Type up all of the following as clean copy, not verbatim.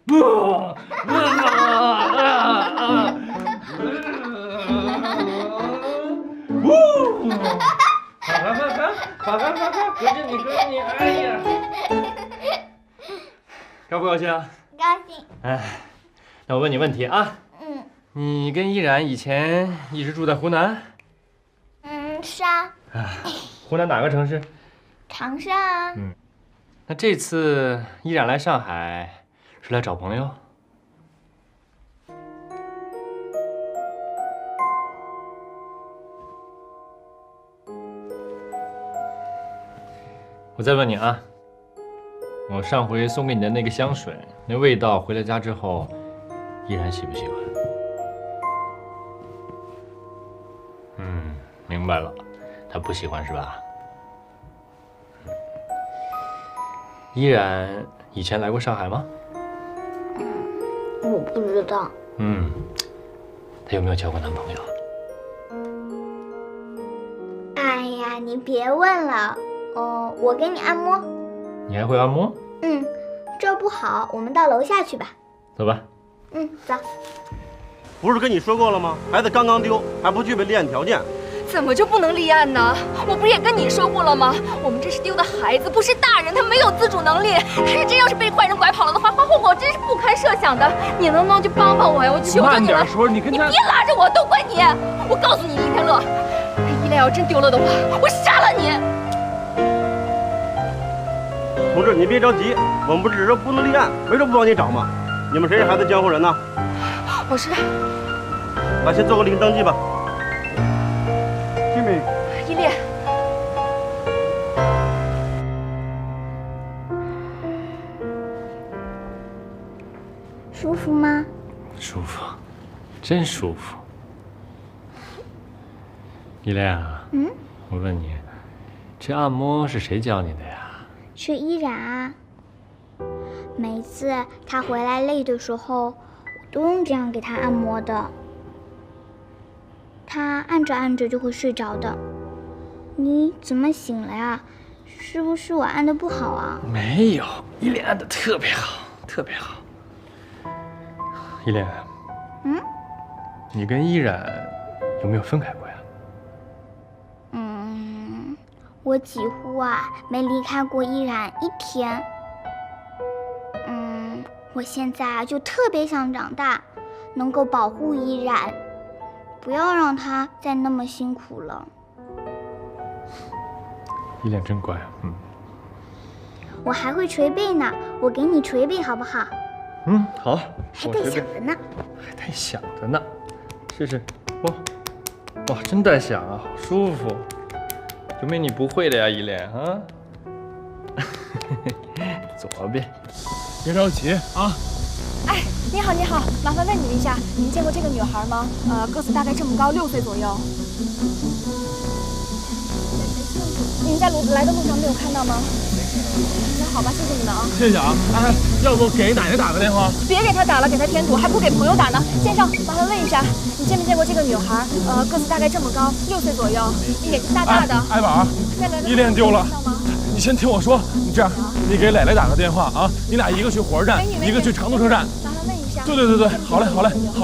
你，哎呀，高不高兴啊？高兴。哎，那我问你问题啊。你跟依然以前一直住在湖南？是啊。湖南哪个城市？长沙啊。那这次依然来上海是来找朋友？我再问你啊，我上回送给你的那个香水，那味道回了家之后，依然喜不喜欢？明白了，他不喜欢是吧？依然以前来过上海吗？我不知道。他有没有交过男朋友？哎呀，你别问了。我给你按摩。你还会按摩？这儿不好，我们到楼下去吧。走吧。走。不是跟你说过了吗？孩子刚刚丢，还不具备立案条件。怎么就不能立案呢？我不是也跟你说过了吗？我们这是丢的孩子，不是大人，他没有自主能力。他是真要是被坏人拐跑了的话，后果真是不堪设想的。你能不能就帮帮我呀？我求求你了。慢点说，你跟他……你别拉着我，都怪你！我告诉你，林天乐，依恋要真丢了的话，我杀了你！同志，你别着急，我们不只是说不能立案，没说不帮你找吗？你们谁是孩子监护人呢？我是。来，先做个离婚登记吧。金美，依恋，舒服吗？舒服，真舒服。依恋啊，我问你，这按摩是谁教你的呀？是依然啊。每次他回来累的时候，我都用这样给他按摩的。他按着按着就会睡着的。你怎么醒了呀？是不是我按的不好啊？没有，依恋按的特别好，特别好。依恋，你跟依然有没有分开过呀？我几乎没离开过依然一天。我现在就特别想长大，能够保护依然，不要让他再那么辛苦了。依恋真乖，我还会捶背呢，我给你捶背好不好？好。还带响的呢。还带响的呢，试试。哇，真带响啊，好舒服。有没有你不会的呀，依恋啊？左边。别着急啊！哎，你好，你好，麻烦问你一下，您见过这个女孩吗？个子大概这么高，6岁左右。您在来的路上没有看到吗？那好吧，谢谢你们啊。谢谢啊！哎，要不给奶奶打个电话？别给她打了，给她添堵，还不如给朋友打呢。先生，麻烦问一下，你见没见过这个女孩？个子大概这么高，6岁左右，眼睛大大的。艾宝，依恋丢了。你先听我说，你这样，你给蕾蕾打个电话啊，你俩一个去火车站，一个去长途车站。麻烦问一下。对，好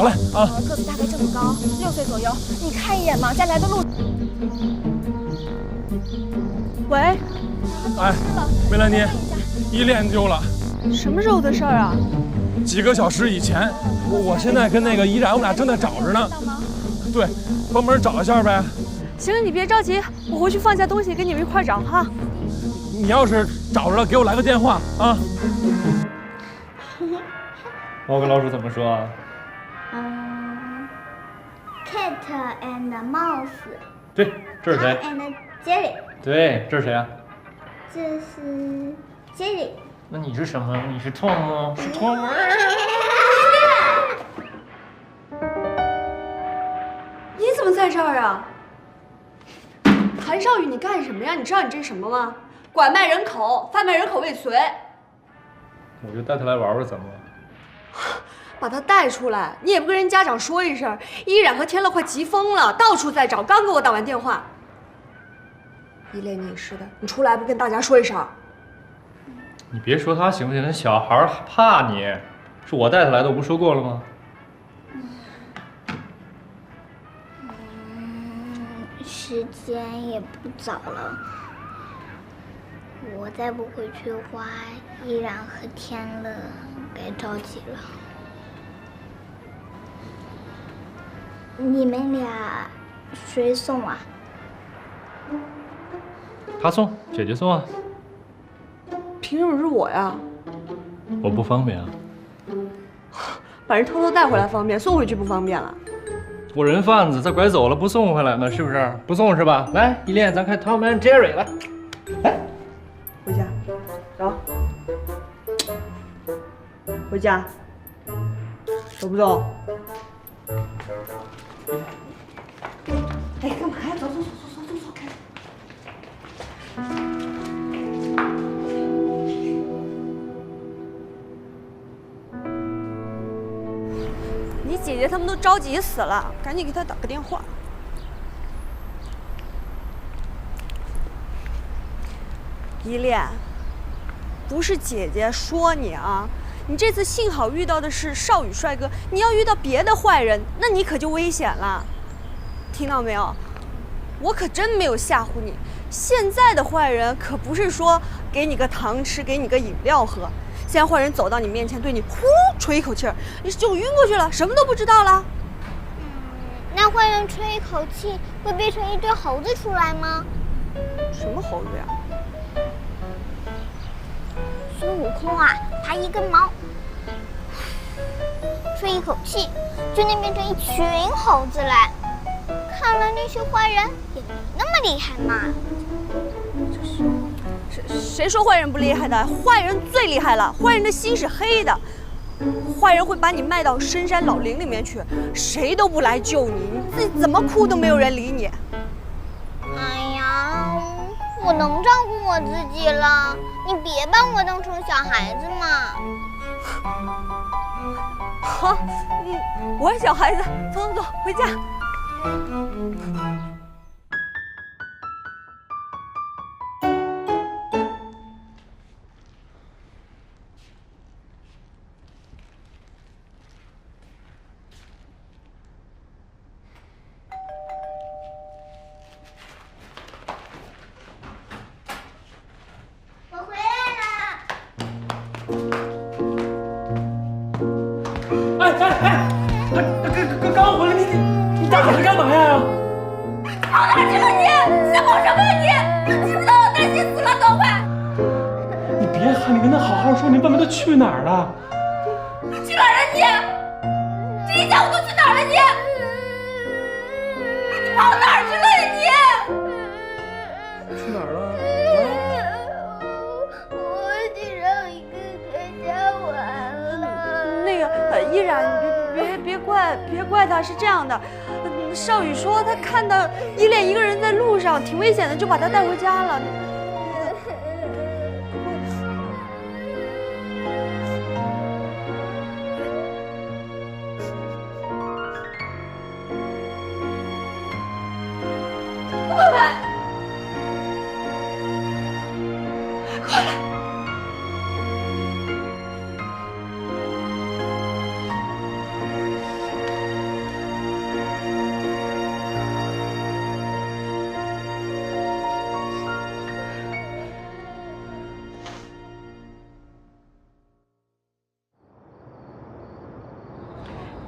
嘞啊。个子大概这么高，6岁左右，你看一眼嘛，在来的路。喂。哎，梅兰妮，依恋丢了。什么时候的事儿啊？几个小时以前，我现在跟那个依然，我们俩正在找着呢。对，帮忙找一下呗。行，你别着急，我回去放下东西，跟你们一块找哈。你要是找着了，给我来个电话啊。猫跟老鼠怎么说啊？Cat and mouse。对，这是谁 ？And Jerry。对，这是谁啊？这是 Jerry。那你是什么？你是 Tom 吗？是 Tom。你怎么在这儿啊？韩少宇，你干什么呀？你知道你这是什么吗？拐卖人口，贩卖人口未遂。我就带他来玩玩，怎么了？把他带出来，你也不跟人家长说一声。依然和天乐快急疯了，到处在找，刚给我打完电话。依恋你也是的，你出来不跟大家说一声？你别说他行不行？那小孩怕你。是我带他来的，我不说过了吗？时间也不早了，我再不回去的话，依然和天乐该着急了。你们俩谁送啊？他送，姐姐送啊。凭什么是我呀？我不方便啊。把人偷偷带回来方便，送回去不方便了。我人贩子，再拐走了不送回来呢，是不是？不送是吧？来，依恋，咱看 Tom and Jerry 来。来，回家，走。回家，走不走？哎，干嘛呀？走，开。你姐姐他们都着急死了，赶紧给她打个电话。依恋，不是姐姐说你啊，你这次幸好遇到的是少宇帅哥，你要遇到别的坏人，那你可就危险了。听到没有？我可真没有吓唬你。现在的坏人可不是说给你个糖吃，给你个饮料喝。现在坏人走到你面前，对你呼吹一口气儿，你就晕过去了，什么都不知道了。那坏人吹一口气会变成一堆猴子出来吗？什么猴子呀？孙悟空啊，拔一根毛，吹一口气，就能变成一群猴子来。看来那些坏人也没那么厉害嘛。谁说坏人不厉害的？坏人最厉害了，坏人的心是黑的，坏人会把你卖到深山老林里面去，谁都不来救你，你自己怎么哭都没有人理你。哎呀，我能照顾我自己了，你别把我当成小孩子嘛。好，我是小孩子，走，回家。我回来了。哎，刚回来，你打他干嘛呀？跑哪去了你？想跑什么你？你知不知道我担心死了？赶快！你别喊，你跟他好好说，你问问他去哪儿了。去哪儿了你？这一下午都去哪儿了你？你跑哪儿去了你？去哪儿了？我去让一个哥家玩了。那个依然，别怪他，是这样的，少宇说他看到依恋一个人在路上挺危险的，就把他带回家了。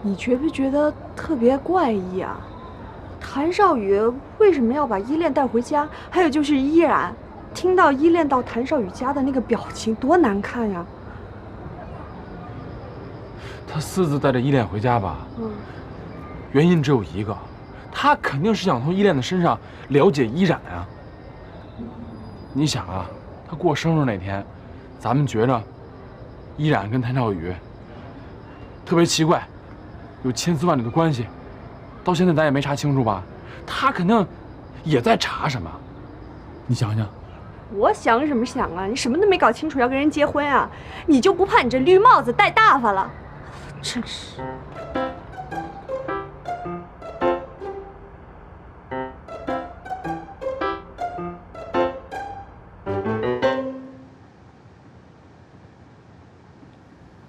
你觉不觉得特别怪异啊？谭少宇为什么要把依恋带回家？还有就是依然，听到依恋到谭少宇家的那个表情多难看呀！他私自带着依恋回家吧？原因只有一个，他肯定是想从依恋的身上了解依然啊。你想啊，他过生日那天，咱们觉着依然跟谭少宇特别奇怪，有千丝万缕的关系，到现在咱也没查清楚吧？他肯定也在查什么，你想想。我想什么想啊？你什么都没搞清楚，要跟人结婚啊？你就不怕你这绿帽子戴大发了？真是。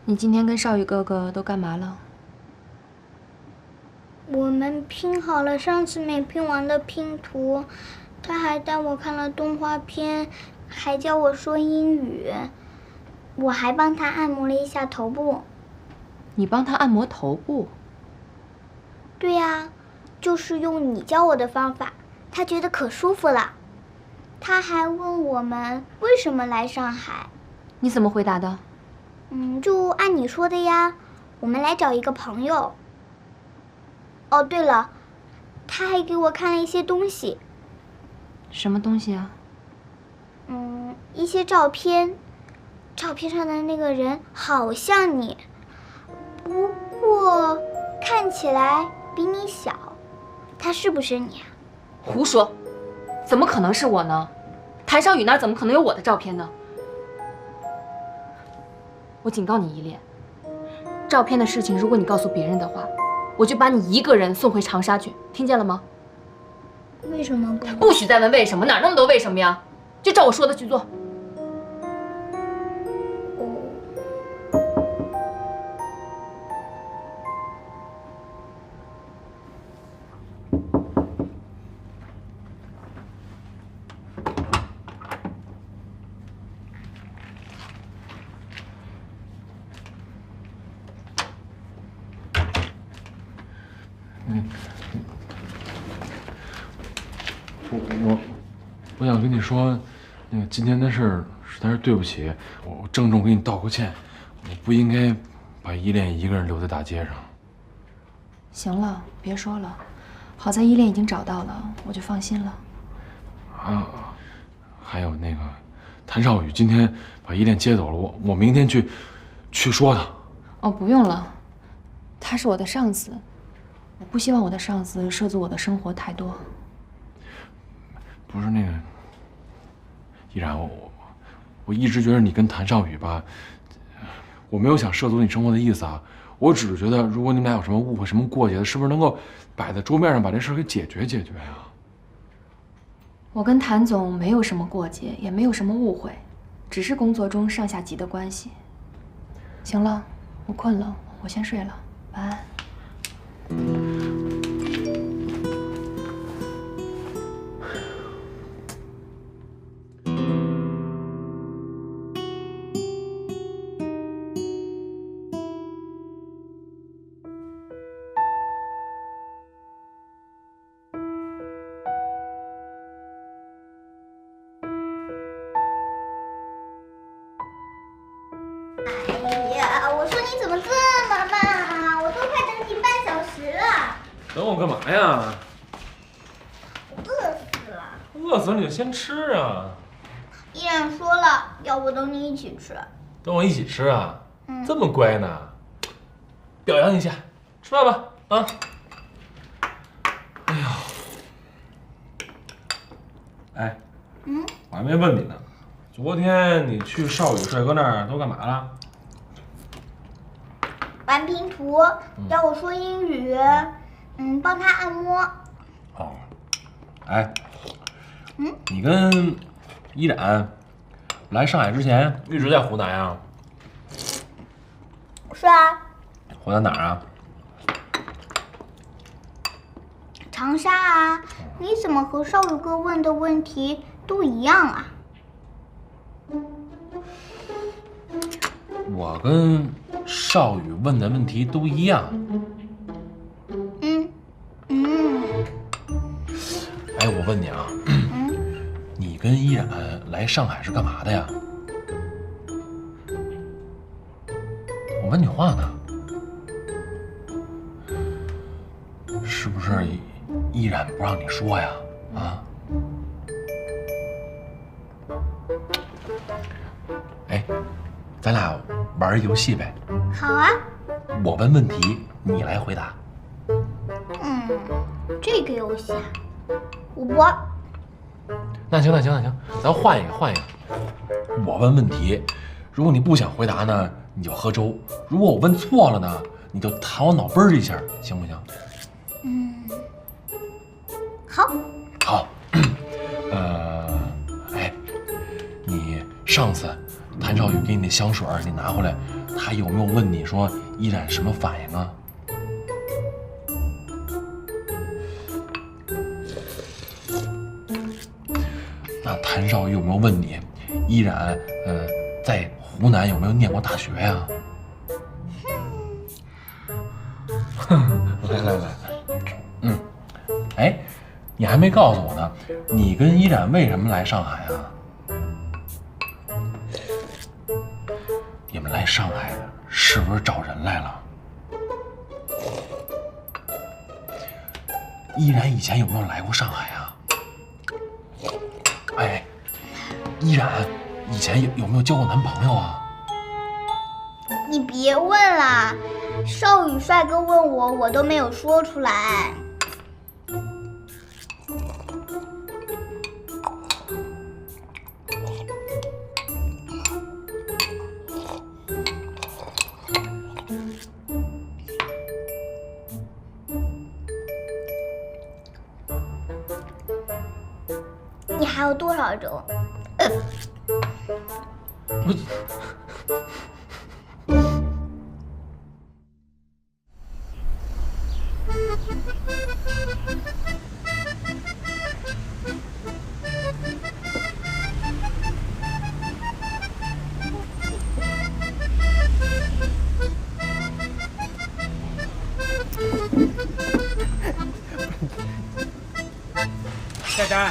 你今天跟少宇哥哥都干嘛了？我们拼好了上次没拼完的拼图，他还带我看了动画片，还教我说英语，我还帮他按摩了一下头部。你帮他按摩头部？对呀，就是用你教我的方法，他觉得可舒服了。他还问我们为什么来上海。你怎么回答的？就按你说的呀，我们来找一个朋友。哦，对了，他还给我看了一些东西。什么东西啊？一些照片，照片上的那个人好像你，不过看起来比你小，他是不是你啊？胡说，怎么可能是我呢？谭少宇那儿怎么可能有我的照片呢？我警告你一恋，照片的事情，如果你告诉别人的话，我就把你一个人送回长沙去，听见了吗？为什么不许再问为什么，哪那么多为什么呀？就照我说的去做。我想跟你说，那个今天的事儿实在是对不起，我郑重给你道个歉，我不应该把依恋一个人留在大街上。行了，别说了，好在依恋已经找到了，我就放心了。啊，还有那个谭少宇今天把依恋接走了，我明天去说他。哦，不用了，他是我的上司，我不希望我的上司涉足我的生活太多。不是那个，依然，我一直觉得你跟谭少宇吧，我没有想涉足你生活的意思啊，我只是觉得如果你们俩有什么误会、什么过节的，是不是能够摆在桌面上把这事给解决解决呀？我跟谭总没有什么过节，也没有什么误会，只是工作中上下级的关系。行了，我困了，我先睡了，晚安。我说你怎么这么慢啊？我都快等你半小时了。等我干嘛呀？饿死了。饿死了你就先吃啊！依然说了要我等你一起吃。跟我一起吃啊？这么乖呢？表扬一下，吃饭吧啊！哎呀，哎，我还没问你呢，昨天你去少宇帅哥那儿都干嘛了？玩拼图，教我说英语，帮他按摩。哦，哎，你跟依然来上海之前一直在湖南啊？是啊。湖南哪儿啊？长沙啊。你怎么和少宇哥问的问题都一样啊？我跟少宇问的问题都一样。哎，我问你啊，你跟依然来上海是干嘛的呀？我问你话呢，是不是依然不让你说呀？啊？哎，咱俩玩游戏呗。好啊。我问问题，你来回答。这个游戏啊，我不玩。那行，咱换一个。我问问题，如果你不想回答呢，你就喝粥；如果我问错了呢，你就弹我脑杯儿一下，行不行？好。好。哎，你上次谭少宇给你那香水，你拿回来他有没有问你说依然什么反应啊？那谭少有没有问你依然在湖南有没有念过大学呀？来，哎，你还没告诉我呢，你跟依然为什么来上海啊？你们来上海是不是找人来了？依然以前有没有来过上海啊？哎，依然以前有没有交过男朋友啊？你别问啦，少宇帅哥问我，我都没有说出来。你还有多少周？下单。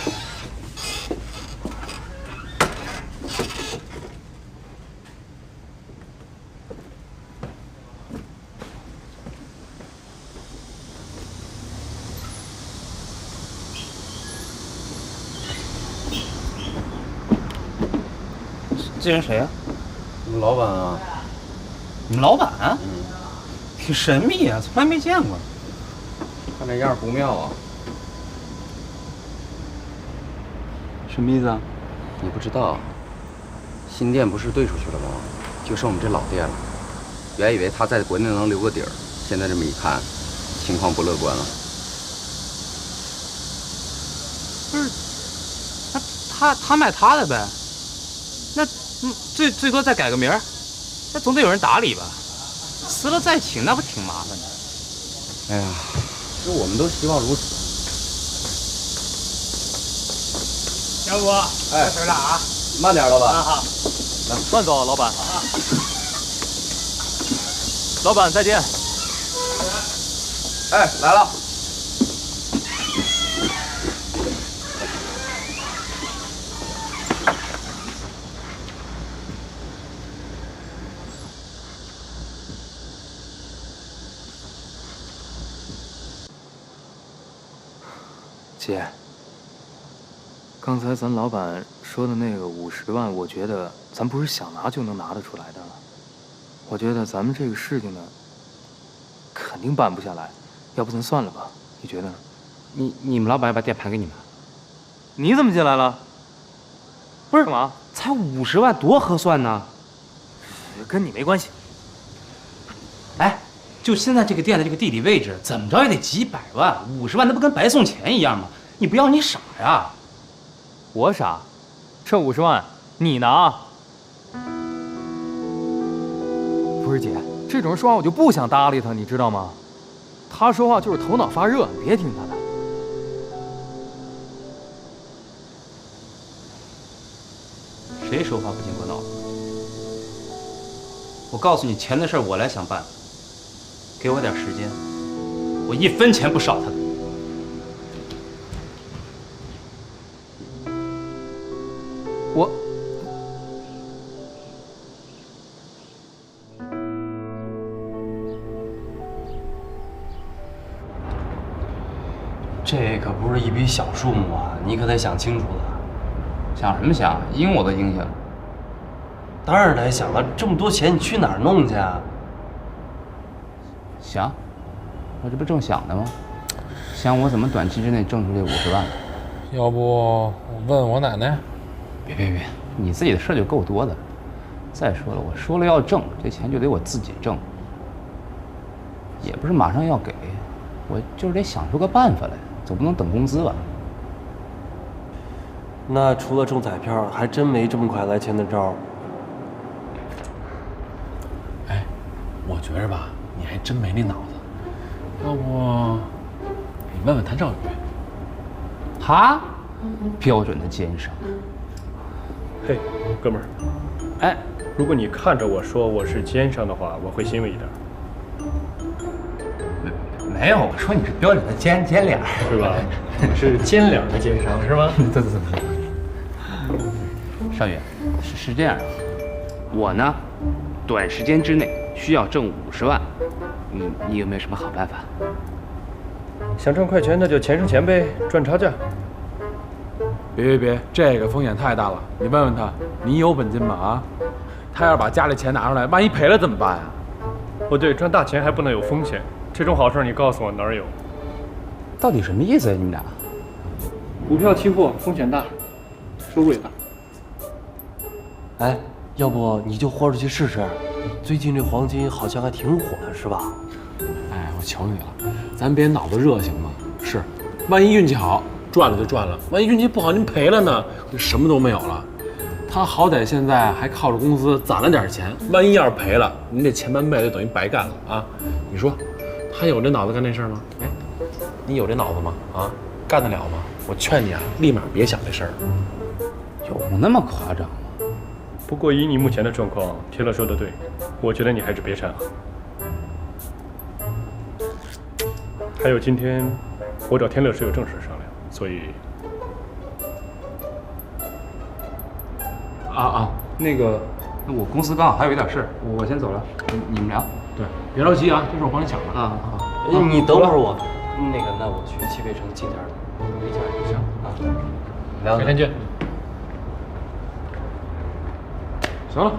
这人谁啊？我们老板啊。你们老板？挺神秘啊，从来没见过。看这样不妙啊！什么意思啊？你不知道，新店不是兑出去了吗？就剩我们这老店了。原以为他在国内能留个底儿，现在这么一看，情况不乐观了。不是，他卖他的呗。那最多再改个名儿，那总得有人打理吧？辞了再请，那不挺麻烦的？哎呀，这我们都希望如此。小五，哎，事儿大啊！慢点，老板。啊好，来，慢走，老板。老板再见。哎，来了。姐，刚才咱老板说的那个50万，我觉得咱不是想拿就能拿得出来的。我觉得咱们这个事情呢，肯定办不下来，要不咱算了吧？你觉得呢？你们老板要把店盘给你们？你怎么进来了？不是干嘛？才50万，多合算呢！跟你没关系。哎，就现在这个店的这个地理位置，怎么着也得几百万，50万那不跟白送钱一样吗？你不要你傻呀！我傻？这50万你拿？不是姐，这种人说话我就不想搭理他，你知道吗？他说话就是头脑发热，你别听他的。谁说话不经过脑子？我告诉你，钱的事我来想办法。给我点时间，我1分钱不少他的。我这可不是一笔小数目啊，你可得想清楚了。想什么想？应我的应下。当然得想了，这么多钱你去哪儿弄去啊？想，我这不正想呢吗？想我怎么短期之内挣出这50万。要不我问我奶奶？别，你自己的事就够多的。再说了，我说了要挣，这钱就得我自己挣，也不是马上要给，我就是得想出个办法来，总不能等工资吧？那除了中彩票，还真没这么快来钱的招儿。哎，我觉着吧，你还真没那脑子。要不你问问谭少宇，他标准的奸商。嘿，哥们儿，哎，如果你看着我说我是奸商的话，我会欣慰一点，没有，我说你是标准的尖脸，是吧？我是奸两的奸商，是吗？对。少宇，是这样的，我呢，短时间之内需要挣50万，你有没有什么好办法？想挣快钱，那就钱生钱呗，赚差价。别，这个风险太大了。你问问他，你有本金吗？啊，他要是把家里钱拿出来，万一赔了怎么办啊？哦，对，赚大钱还不能有风险，这种好事你告诉我哪儿有？到底什么意思呀？你们俩？股票期货风险大，收入也大。哎，要不你就豁出去试试？最近这黄金好像还挺火的，是吧？哎，我求你了，咱别脑子热行吗？是，万一运气好赚了就赚了，万一运气不好您赔了呢，就什么都没有了。他好歹现在还靠着公司攒了点钱，万一要是赔了，您这前半辈子就等于白干了啊！你说，他有这脑子干这事儿吗？哎，你有这脑子吗？啊，干得了吗？我劝你啊，立马别想这事儿。有那么夸张吗？不过以你目前的状况，天乐说的对，我觉得你还是别掺和。还有今天，我找天乐是有正事商量，所以那个我公司刚好还有一点事，我先走了，你们聊。对，别着急啊，这事我帮你想了啊。你等会儿我，那我去西北城进点回家就行啊。改天见。行了，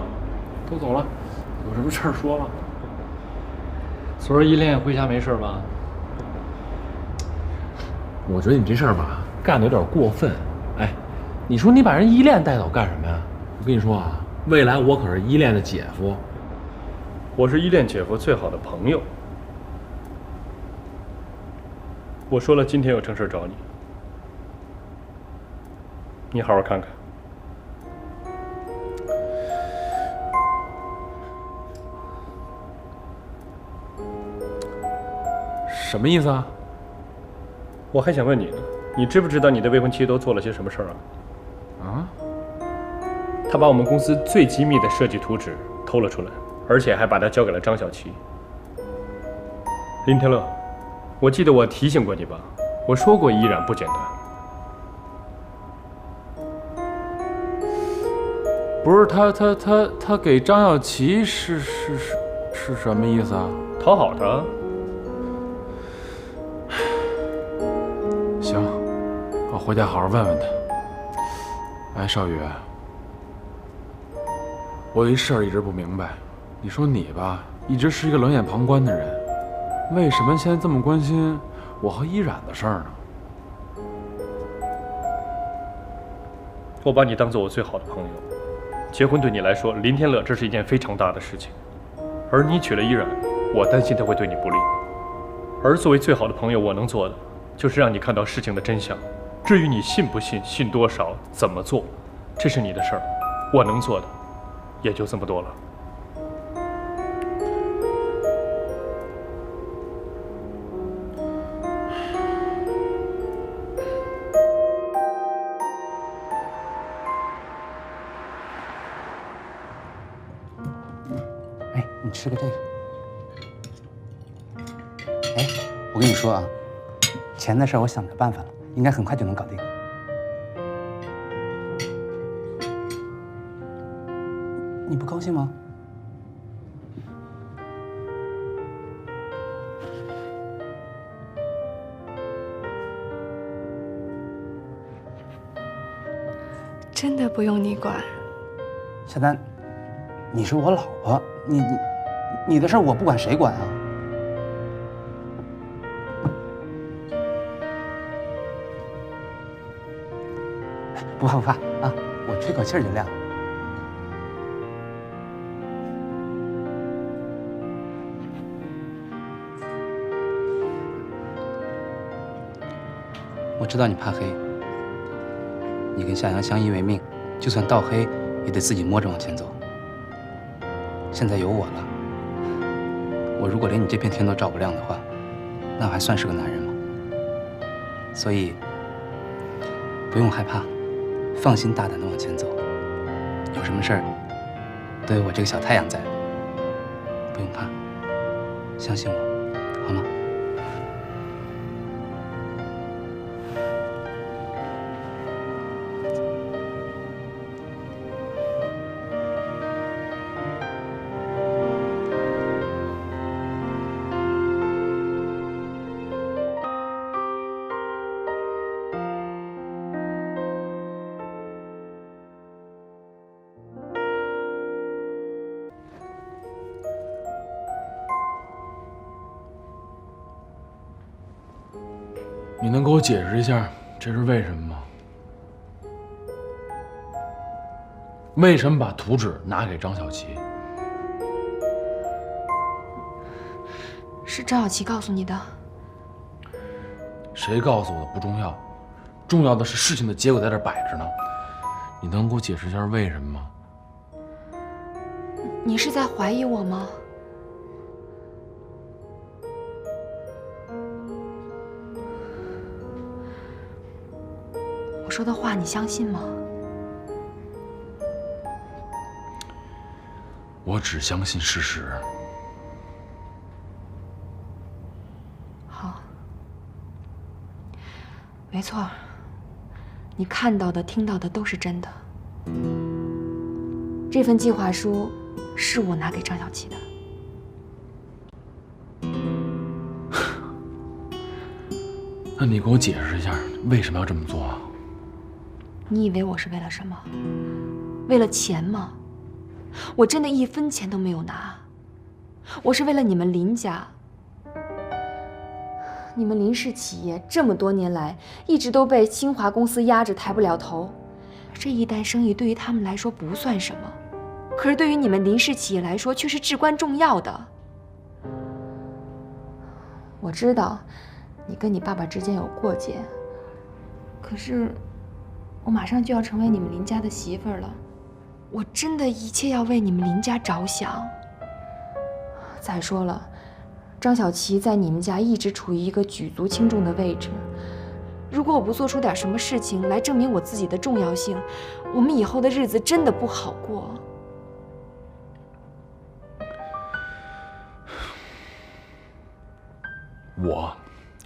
都走了，有什么事儿说吧。昨儿依恋回家没事吧？我觉得你这事儿吧，干的有点过分。哎，你说你把人依恋带走干什么呀？我跟你说啊，未来我可是依恋的姐夫。我是依恋姐夫最好的朋友。我说了，今天有正事找你，你好好看看。什么意思啊？我还想问你呢，你知不知道你的未婚妻都做了些什么事儿啊？啊？她把我们公司最机密的设计图纸偷了出来，而且还把它交给了张小琪。林天乐，我记得我提醒过你吧？我说过依然不简单。不是他给张小琪是什么意思啊？讨好他。行，我回家好好问问他。哎，少宇，我有一事儿一直不明白。你说你吧，一直是一个冷眼旁观的人，为什么现在这么关心我和依然的事儿呢？我把你当做我最好的朋友，结婚对你来说，林天乐这是一件非常大的事情，而你娶了依然，我担心他会对你不利。而作为最好的朋友，我能做的就是让你看到事情的真相。至于你信不信、信多少、怎么做，这是你的事儿，我能做的也就这么多了。哎，你吃个这个。哎，我跟你说啊，钱的事儿我想着办法了，应该很快就能搞定。你不高兴吗？真的不用你管。夏丹，你是我老婆，你的事儿我不管，谁管啊？不怕不怕啊，我吹口气儿就亮。我知道你怕黑，你跟夏阳相依为命，就算到黑也得自己摸着往前走。现在有我了，我如果连你这片天都照不亮的话，那我还算是个男人吗？所以不用害怕，放心大胆的往前走。有什么事儿都有我这个小太阳在，不用怕，相信我，好吗？你能给我解释一下这是为什么吗？为什么把图纸拿给张小琪？是张小琪告诉你的。谁告诉我的不重要，重要的是事情的结果在这摆着呢。你能给我解释一下为什么吗？你是在怀疑我吗？我说的话你相信吗？我只相信事实。好，没错，你看到的、听到的都是真的。这份计划书是我拿给张小琪的。那你给我解释一下，为什么要这么做啊？你以为我是为了什么？为了钱吗？我真的1分钱都没有拿。我是为了你们林家。你们林氏企业这么多年来一直都被清华公司压着抬不了头，这一单生意对于他们来说不算什么，可是对于你们林氏企业来说却是至关重要的。我知道你跟你爸爸之间有过节，可是我马上就要成为你们林家的媳妇儿了，我真的一切要为你们林家着想。再说了，张小琪在你们家一直处于一个举足轻重的位置，如果我不做出点什么事情来证明我自己的重要性，我们以后的日子真的不好过。我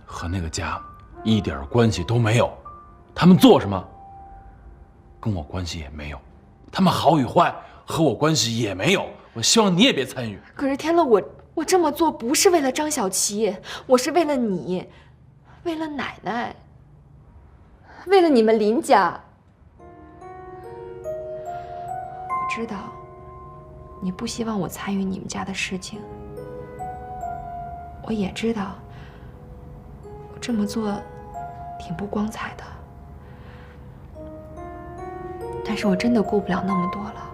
和那个家一点关系都没有，他们做什么跟我关系也没有，他们好与坏和我关系也没有。我希望你也别参与。可是天乐，我这么做不是为了张小琪，我是为了你，为了奶奶，为了你们林家。我知道你不希望我参与你们家的事情，我也知道我这么做挺不光彩的，但是我真的顾不了那么多了。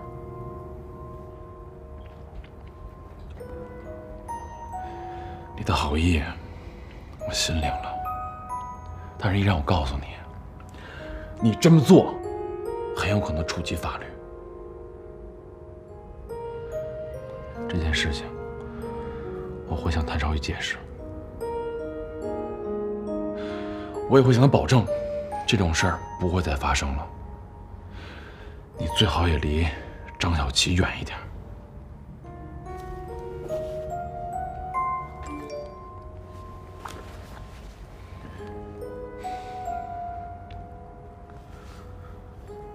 你的好意我心领了，但是依然我告诉你，你这么做很有可能触及法律。这件事情我会向谭少宇解释，我也会向他保证这种事儿不会再发生了。你最好也离张小琪远一点。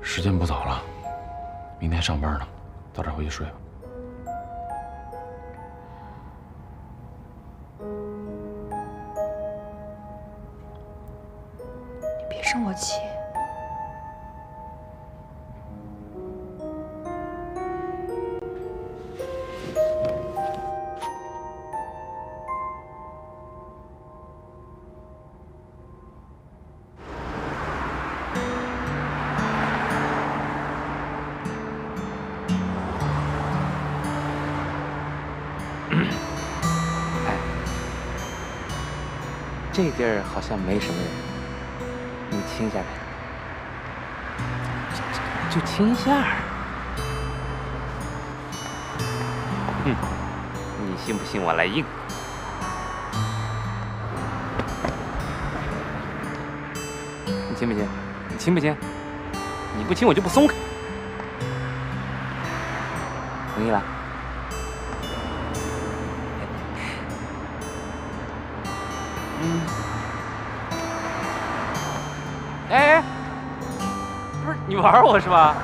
时间不早了，明天上班呢，早点回去睡吧。你别生我气。这地儿好像没什么人，你亲一下呗，就亲一下。你信不信我来硬？你亲不亲？你亲不亲？你不亲我就不松开。同意了？哎，不是你玩我是吧？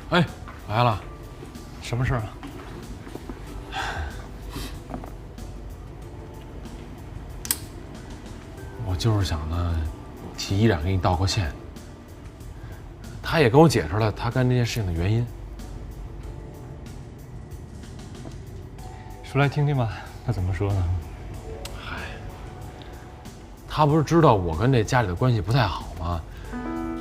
哎，来了，什么事啊？我就是想呢，替依然给你道个歉。他也跟我解释了他干这件事情的原因。说来听听吧，他怎么说呢？嗨，他不是知道我跟这家里的关系不太好吗？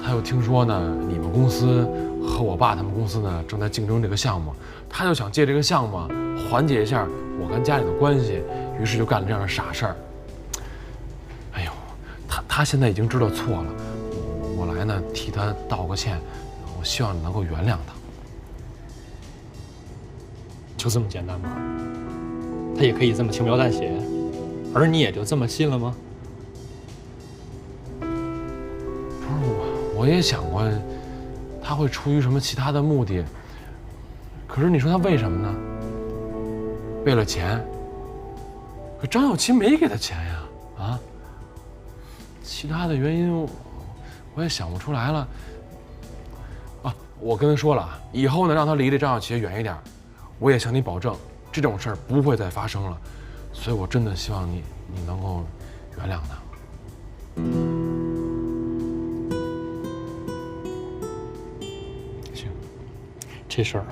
他又听说呢，你们公司和我爸他们公司呢正在竞争这个项目，他就想借这个项目缓解一下我跟家里的关系，于是就干了这样的傻事儿。哎呦，他现在已经知道错了，我来呢替他道个歉，我希望你能够原谅他。就这么简单吗？他也可以这么轻描淡写，而你也就这么信了吗？不是我也想过，他会出于什么其他的目的。可是你说他为什么呢？为了钱？可张小琪没给他钱呀，啊？其他的原因我也想不出来了。啊，我跟他说了，以后呢让他离这张小琪远一点。我也向你保证，这种事儿不会再发生了。所以我真的希望你能够原谅他。行，这事儿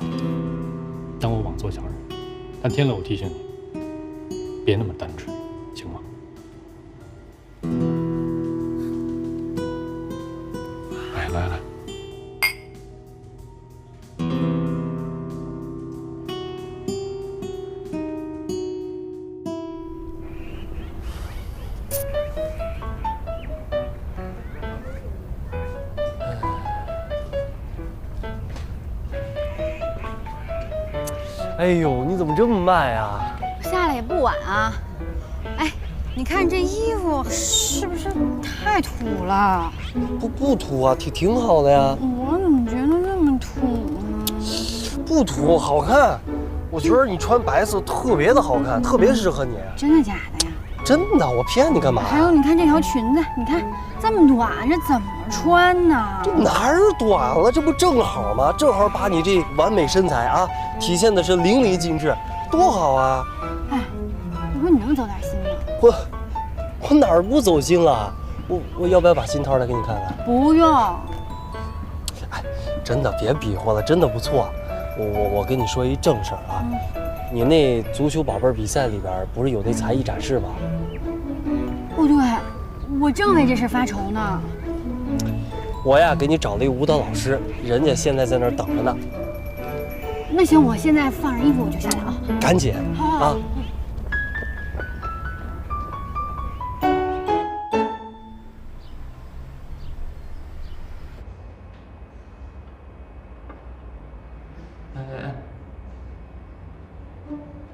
当我枉做小人，但天了我提醒你，别那么单纯，行吗？来。哎呦，你怎么这么慢呀？下来也不晚啊。哎，你看这衣服是不是太土了？不土啊，挺好的呀。我怎么觉得那么土呢？不土，好看。我觉得你穿白色特别的好看，特别适合你。真的假的呀？真的，我骗你干嘛？还有，你看这条裙子，你看这么短，这怎么穿呢？这哪儿短了？这不正好吗？正好把你这完美身材啊，体现的是淋漓尽致，多好啊！哎，我说你能走点心吗？我哪儿不走心了？我要不要把新套来给你看看？不用。哎，真的别比划了，真的不错。我跟你说一正事儿啊，你那足球宝贝比赛里边不是有那才艺展示吗？哦，对，我正为这事发愁呢。我呀给你找了一舞蹈老师，人家现在在那儿等着呢。那行，我现在放上衣服我就下来啊。赶紧啊！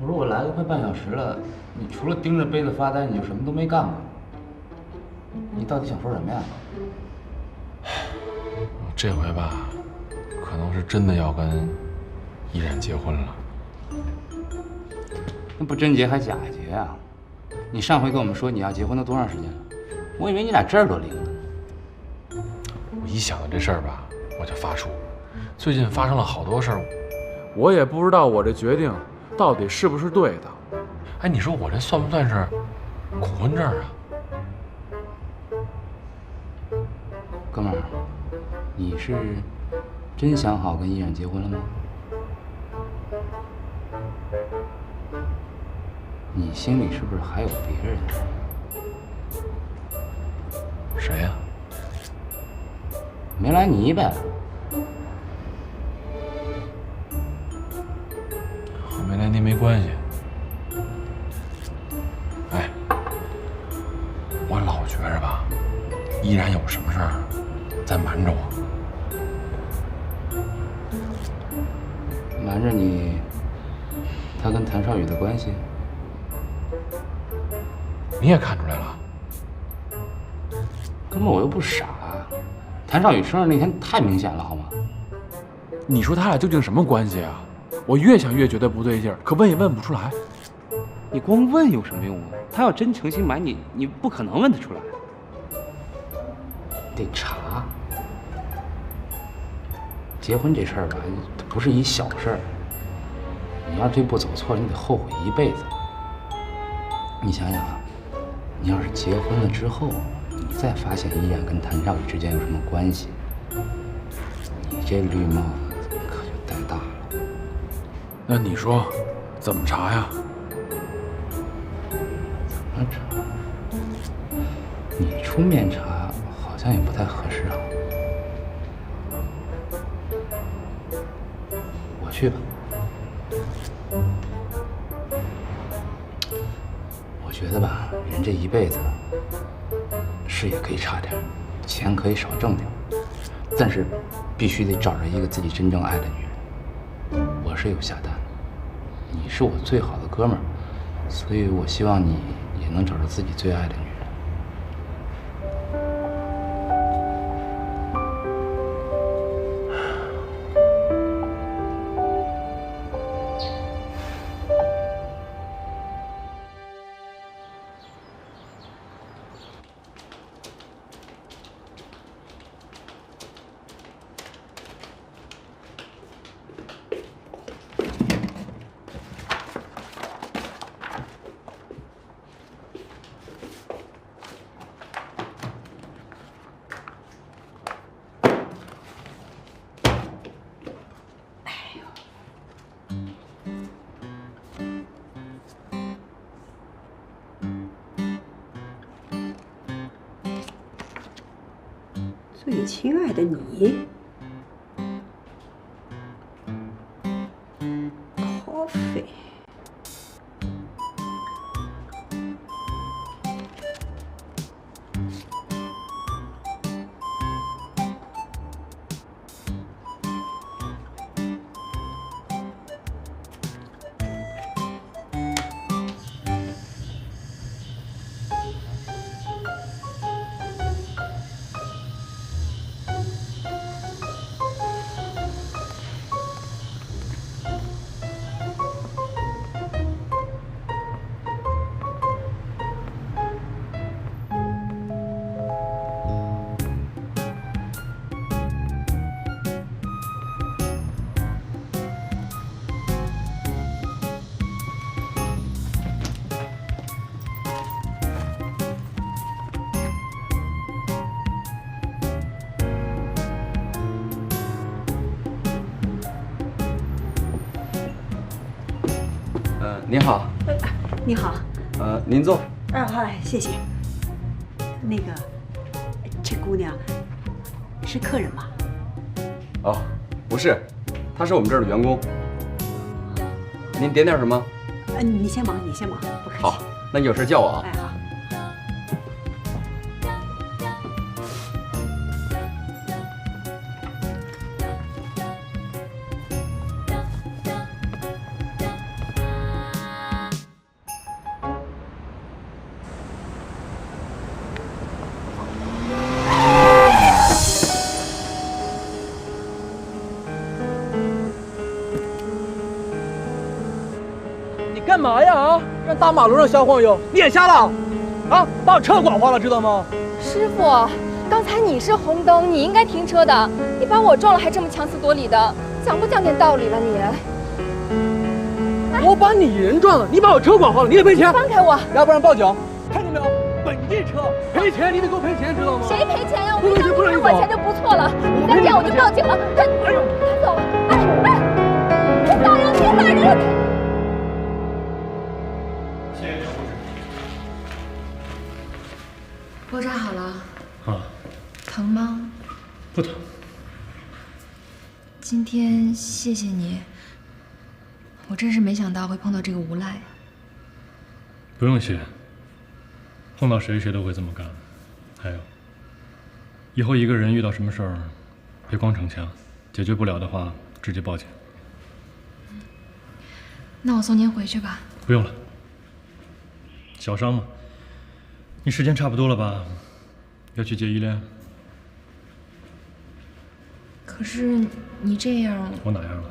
我说我来了快半小时了，你除了盯着杯子发呆，你就什么都没干过。你到底想说什么呀？这回吧，可能是真的要跟依然结婚了。那不真结还假结啊？你上回跟我们说你要结婚都多长时间了？我以为你俩这儿都离了呢。我一想到这事儿吧，我就发怵。最近发生了好多事儿，我也不知道我这决定到底是不是对的。哎，你说我这算不算是恐婚症啊？哥们儿，你是真想好跟依然结婚了吗？你心里是不是还有别人？谁呀？梅兰妮呗。和梅兰妮没关系。哎，我老觉着吧，依然有什么事儿在瞒着我？瞒着你，他跟谭少宇的关系，你也看出来了？哥们，我又不傻。谭少宇生日那天太明显了，好吗？你说他俩究竟什么关系啊？我越想越觉得不对劲儿，可问也问不出来。你光问有什么用啊？他要真诚心瞒你，你不可能问得出来。得查。结婚这事儿吧，它不是一小事儿。你要这步走错了，你得后悔一辈子。你想想啊，你要是结婚了之后，你再发现依然跟谭少宇之间有什么关系，你这绿帽子可就戴大了。那你说，怎么查呀？怎么查？你出面查好像也不太合适啊。我去吧。我觉得吧，人这一辈子，事业可以差点，钱可以少挣点，但是必须得找着一个自己真正爱的女人。我是有下单的，你是我最好的哥们儿，所以我希望你也能找着自己最爱的女人。最亲爱的你，coffee。您好。你好。您坐。好，谢谢。那个，这姑娘是客人吗？哦，不是，她是我们这儿的员工。您点点什么？你先忙，你先忙，不客气。好，那你有事叫我啊。哎，好。干嘛呀啊！让大马路上瞎晃悠，你眼瞎了？啊，把我车管花了，知道吗？师傅，刚才你是红灯，你应该停车的，你把我撞了还这么强词夺理的，讲不讲点道理了你？我把你人撞了，你把我车管花了，你得赔钱。放开我，要不然报警。看见没有？本地车赔钱，你得给我赔钱，知道吗？谁赔钱呀？我没让你赔我钱就不错了，你再这样我就报警了。他走了，别打人，别打人！包扎好了啊？疼吗？不疼。今天谢谢你，我真是没想到会碰到这个无赖。不用谢，碰到谁谁都会这么干。还有，以后一个人遇到什么事儿，别光逞强，解决不了的话直接报警。那我送您回去吧。不用了，小伤嘛。你时间差不多了吧？要去接依恋？可是你这样，我哪样了？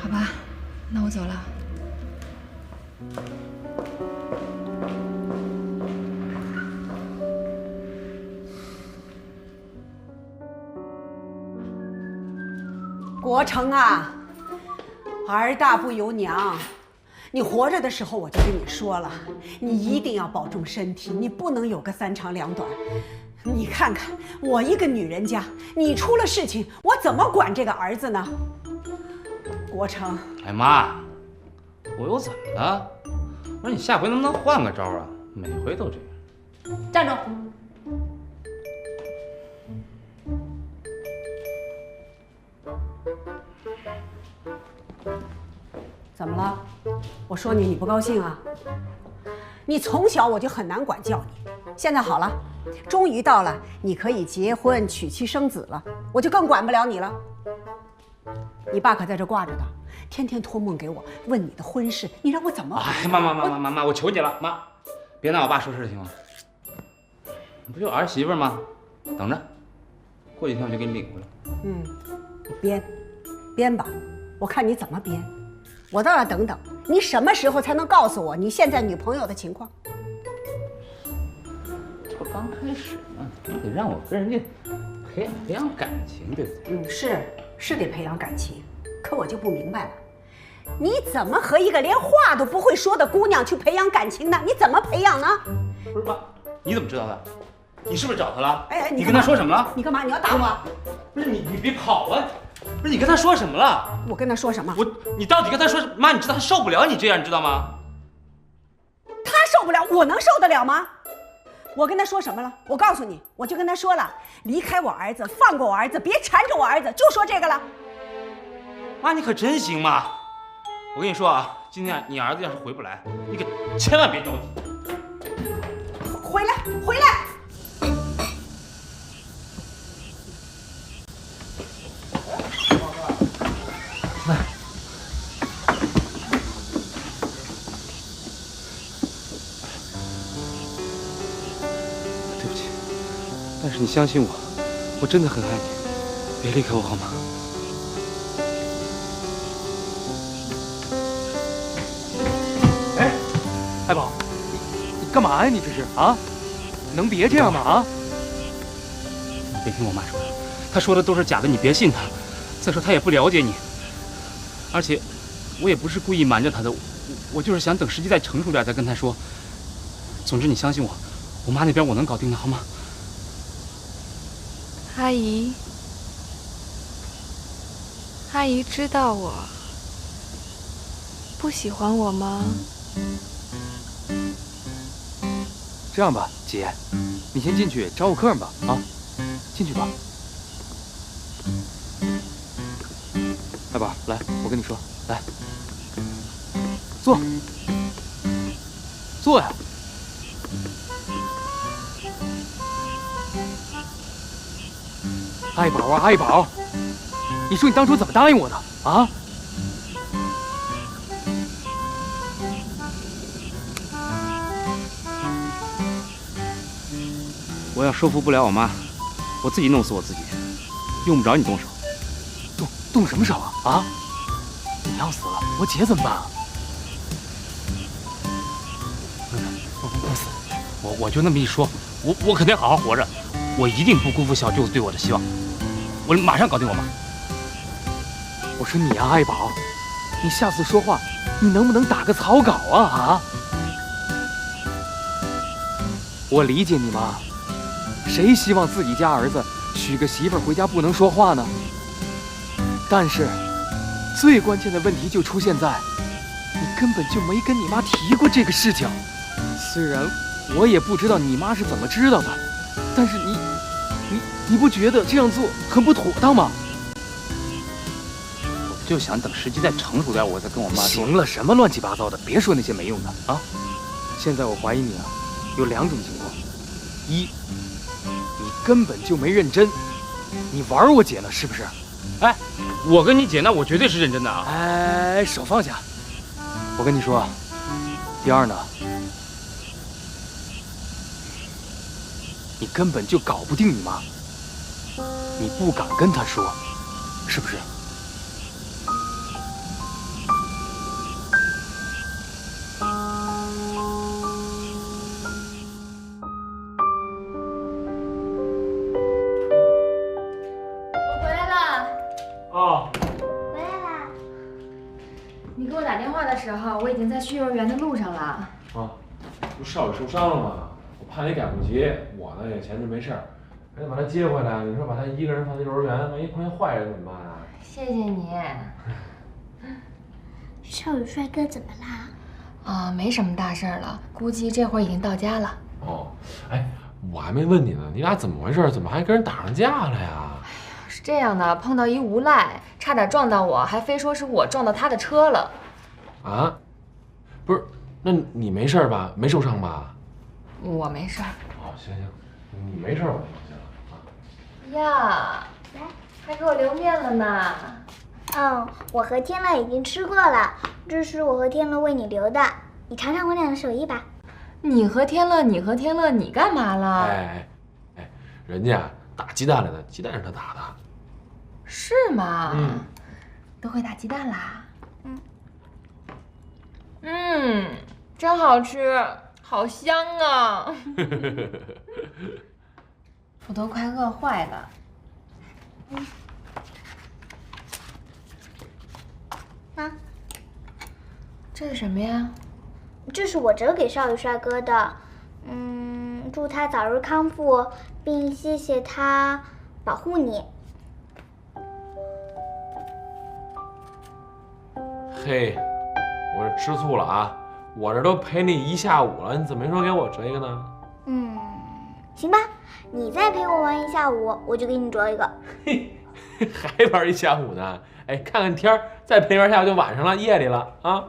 好吧，那我走了。国成啊，儿大不由娘。你活着的时候我就跟你说了，你一定要保重身体，你不能有个三长两短。你看看我一个女人家，你出了事情，我怎么管这个儿子呢？国成，哎妈，我又怎么了？我说你下回能不能换个招啊？每回都这样。站住！怎么了？我说你不高兴啊？你从小我就很难管教你，现在好了，终于到了你可以结婚娶妻生子了，我就更管不了你了。你爸可在这挂着呢，天天托梦给我问你的婚事，你让我怎么？哎，妈，我求你了，妈，别拿我爸说事行吗？你不就儿媳妇吗？等着，过几天我就给你领回来。你编吧，我看你怎么编。我倒要等等，你什么时候才能告诉我你现在女朋友的情况？这刚开始呢，你得让我跟人家培养感情，对不对？是得培养感情，可我就不明白了，你怎么和一个连话都不会说的姑娘去培养感情呢？你怎么培养呢？不是妈，你怎么知道的？你是不是找他了？哎，你跟他说什么了？你干嘛？你要打我？不是你别跑啊！不是你跟他说什么了？我跟他说什么？你到底跟他说？妈，你知道他受不了你这样，你知道吗？他受不了，我能受得了吗？我跟他说什么了？我告诉你，我就跟他说了，离开我儿子，放过我儿子，别缠着我儿子，就说这个了。妈，你可真行嘛！我跟你说啊，今天你儿子要是回不来，你可千万别着急。回来！对不起，但是你相信我，我真的很爱你，别离开我好吗？哎，爱宝，你干嘛呀？你这是啊？能别这样吗？啊！你别听我妈说的，她说的都是假的，你别信她。再说她也不了解你，而且我也不是故意瞒着她的，我就是想等时机再成熟点再跟她说。总之你相信我，我妈那边我能搞定的，好吗？阿姨知道我不喜欢我吗？这样吧，姐，你先进去招呼客人吧，啊，进去吧。爱宝，来，我跟你说，来，坐呀。爱宝啊，爱宝，你说你当初怎么答应我的啊？我要说服不了我妈，我自己弄死我自己，用不着你动手。动什么手啊？啊！你要死了，我姐怎么办啊？不死，我就那么一说，我肯定好好活着，我一定不辜负小舅子对我的希望，我马上搞定我妈。我说你啊，爱宝，你下次说话，你能不能打个草稿啊？啊！我理解你妈，谁希望自己家儿子娶个媳妇儿回家不能说话呢？但是，最关键的问题就出现在，你根本就没跟你妈提过这个事情。虽然我也不知道你妈是怎么知道的，但是你不觉得这样做很不妥当吗？我就想等时机再成熟点，我再跟我妈说。行了，什么乱七八糟的，别说那些没用的啊！现在我怀疑你啊，有两种情况：一，你根本就没认真，你玩我姐呢，是不是？哎，我跟你姐那我绝对是认真的啊！哎，手放下！我跟你说，第二呢，你根本就搞不定你妈，你不敢跟她说，是不是？我回来了。哦，回来啦。你给我打电话的时候，我已经在去幼儿园的路上了。啊，不是少宇受伤了吗？我怕你赶不及，我呢也闲着没事儿，还得把他接回来。你说把他一个人放在幼儿园，万一碰见坏人怎么办啊？谢谢你。少宇帅哥怎么啦？啊，没什么大事儿了，估计这会儿已经到家了。哦，哎，我还没问你呢，你俩怎么回事？怎么还跟人打上架了呀？是这样的，碰到一无赖，差点撞到我，还非说是我撞到他的车了。啊？不是，那你没事吧？没受伤吧？我没事儿。哦，行行，你没事我就放心了啊。呀，来，还给我留面了呢。我和天乐已经吃过了，这是我和天乐为你留的，你尝尝我俩的手艺吧。你和天乐，你干嘛了？哎，人家打鸡蛋来的，鸡蛋是他打的。是吗？都会打鸡蛋啦。真好吃，好香啊！我都快饿坏了。这是什么呀？这是我折给少宇帅哥的，祝他早日康复，并谢谢他保护你。嘿，我这吃醋了啊！我这都陪你一下午了，你怎么没说给我折一个呢？行吧，你再陪我玩一下午，我就给你折一个。嘿，还玩一下午呢？哎，看看天儿，再陪玩下午就晚上了，夜里了啊！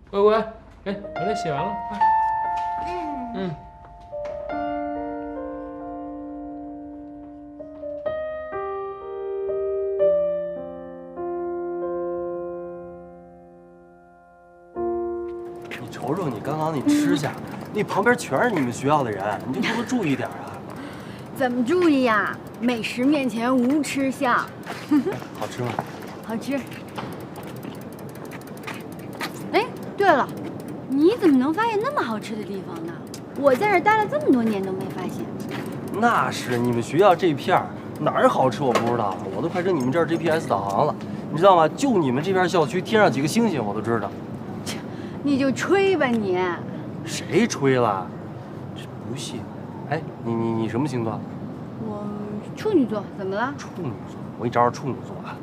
乖乖，哎，回来洗完了，快。你瞅瞅你刚刚那吃相，那旁边全是你们学校的人，你就不能注意点啊？怎么注意呀？美食面前无吃相。好吃吗？好吃。哎，对了，你怎么能发现那么好吃的地方呢？我在这儿待了这么多年都没发现。那是你们学校这片儿哪儿好吃我不知道，我都快成你们这儿 GPS 导航了，你知道吗？就你们这片校区天上几个星星我都知道。你就吹吧你。谁吹了？这不信。哎，你什么星座？我处女座，怎么了？处女座，我给你找找处女座啊。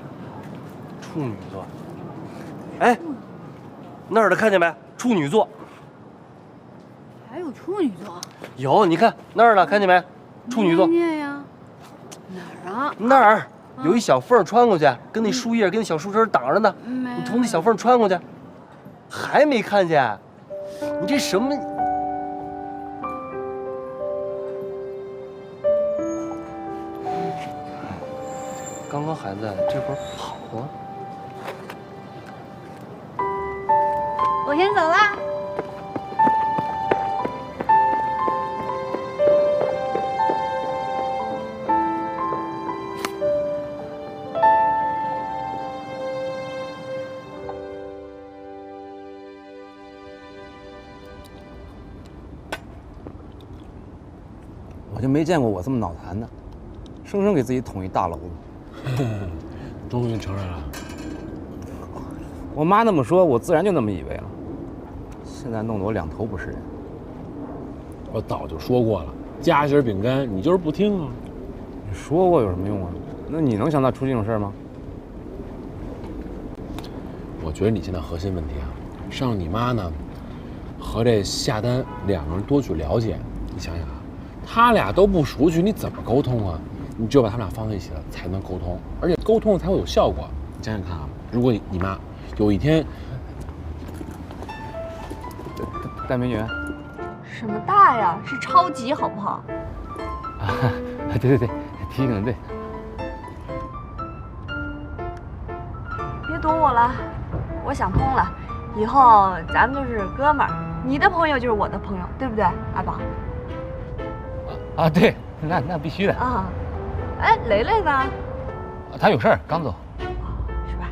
处女座。哎，那儿的看见没？处女座。还有处女座？有，你看那儿的看见没？处女座。念呀？哪儿啊？那儿有一小缝穿过去，跟那树叶跟那小树枝挡着呢。你从那小缝穿过去，还没看见？你这什么？刚刚还在这会儿跑了。我先走啦。我就没见过我这么脑残的，生生给自己捅一大篓子。终于承认了。我妈那么说，我自然就那么以为了。现在弄得我两头不是人。我早就说过了，夹心饼干，你就是不听啊。你说过有什么用啊？那你能想到出这种事儿吗？我觉得你现在核心问题啊，是让你妈呢和这夏丹两个人多去了解。你想想啊，他俩都不熟悉，你怎么沟通啊？你只有把他们俩放在一起了，才能沟通，而且沟通才会有效果。你想想看啊，如果你妈有一天，戴美女，什么大呀？是超级，好不好？啊，对，提醒的对。别躲我了，我想通了，以后咱们就是哥们儿，你的朋友就是我的朋友，对不对，阿宝？啊，对，那必须的啊。哎，雷雷呢？他有事儿，刚走。是吧？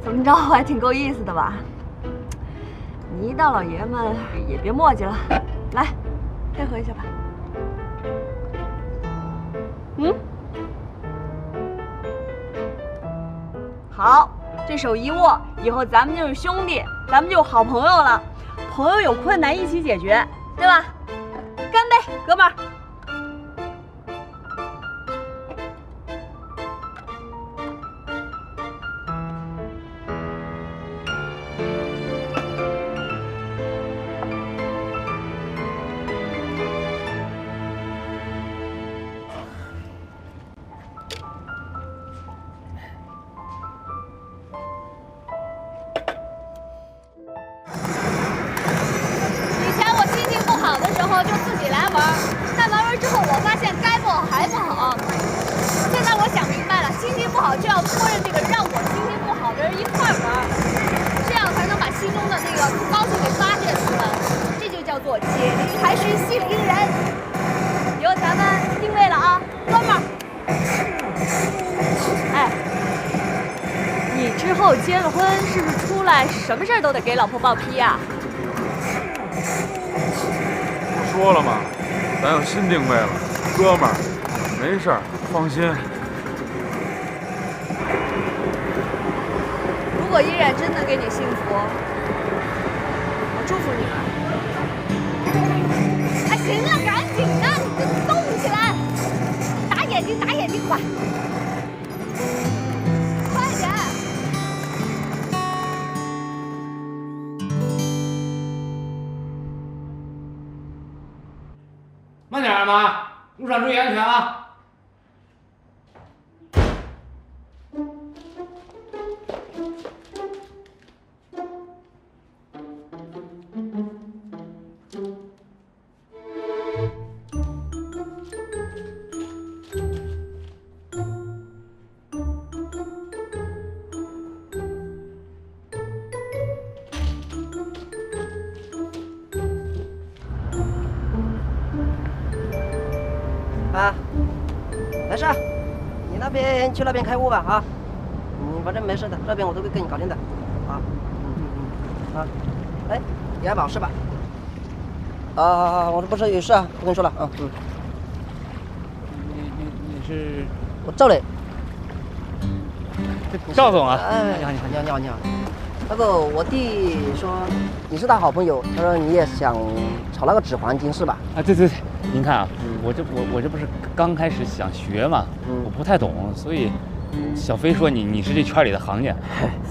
怎么着，我还挺够意思的吧？你一大老爷们也别磨叽了，来，配合一下吧。好，这手一握，以后咱们就是兄弟，咱们就是好朋友了。朋友有困难一起解决，对吧？干杯，哥们儿！结了婚是不是出来什么事儿都得给老婆报批呀？我说了嘛，咱有新定位了，哥们儿，没事儿，放心。如果依然真的给你幸福，我祝福你们。哎，行了，赶紧的，你动起来，打眼睛，打眼睛，快！慢点啊，妈！路上注意安全啊！啊，没事，你那边去那边开户吧啊，反正没事的，这边我都会跟你搞定的，啊，啊，哎，你还保是吧？我这不是有事啊，不跟你说了啊，你是我赵磊，赵总啊？哎，你好。那个我弟说你是他好朋友，他说你也想炒那个纸黄金是吧？啊，对，您看啊，我这不是刚开始想学嘛，我不太懂，所以小飞说你是这圈里的行家，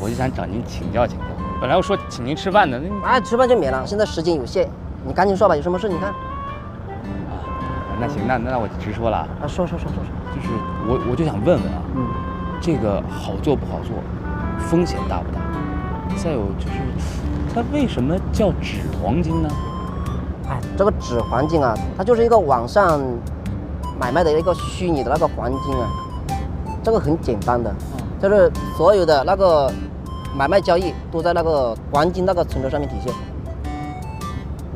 我就想找您请教请教。本来我说请您吃饭的，那吃饭就免了，现在时间有限，你赶紧说吧，有什么事你看。啊，那行，那我直说了啊。说，就是我就想问问啊，这个好做不好做，风险大不大？再有就是，它为什么叫纸黄金呢？哎，这个纸黄金啊，它就是一个网上买卖的一个虚拟的那个黄金啊。这个很简单的，就是所有的那个买卖交易都在那个黄金那个存折上面体现，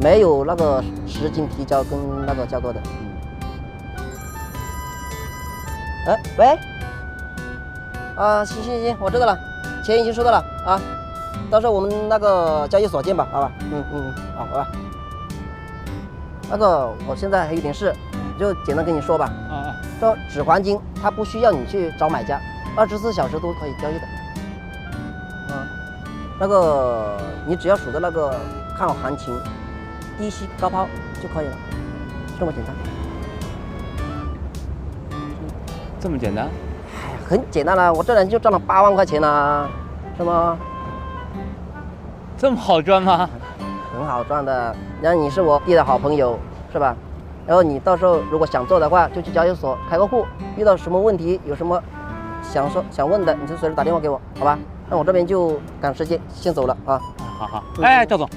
没有那个实金提交跟那个交割的。哎，喂，啊，行，我知道了，钱已经收到了啊。到时候我们那个交易所见吧，好吧？好吧。那个我现在还有点事，就简单跟你说吧。这纸黄金它不需要你去找买家，24小时都可以交易的。那个你只要数着那个看好行情，低吸高抛就可以了，这么简单。这么简单？哎，很简单了，我这人就赚了8万块钱了，是吗？这么好赚吗？很好赚的，然后你是我弟的好朋友，是吧？然后你到时候如果想做的话，就去交易所开个户，遇到什么问题有什么想问的，你就随时打电话给我，好吧？那我这边就赶时间，先走了啊。好。哎，赵总，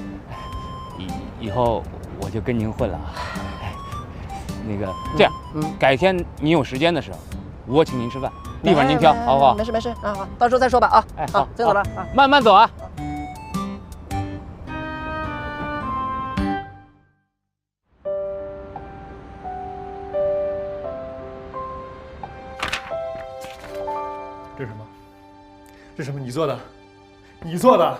以后我就跟您混了啊。那个这样，改天您有时间的时候，我请您吃饭，地方您挑，好不好？没事啊，好，到时候再说吧啊。哎，好，先走了啊，慢慢走啊。这是什么？这是什么？你做的？你做的？